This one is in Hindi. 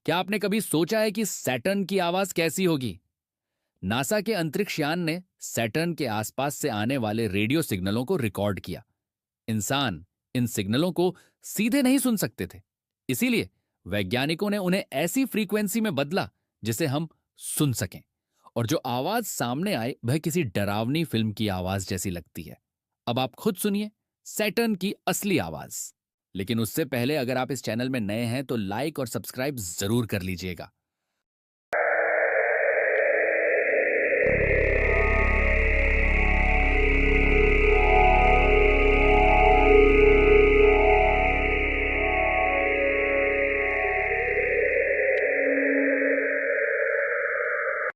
क्या आपने कभी सोचा है कि सैटर्न की आवाज कैसी होगी? नासा के अंतरिक्ष यान ने सैटर्न के आसपास से आने वाले रेडियो सिग्नलों को रिकॉर्ड किया। इंसान इन सिग्नलों को सीधे नहीं सुन सकते थे। इसीलिए वैज्ञानिकों ने उन्हें ऐसी फ्रीक्वेंसी में बदला जिसे हम सुन सकें। और जो आवाज सामने आए वह किसी डरावनी फिल्म की आवाज जैसी लगती है। अब आप खुद सुनिए सैटर्न की असली आवाज। लेकिन उससे पहले अगर आप इस चैनल में नए हैं तो लाइक और सब्सक्राइब जरूर कर लीजिएगा।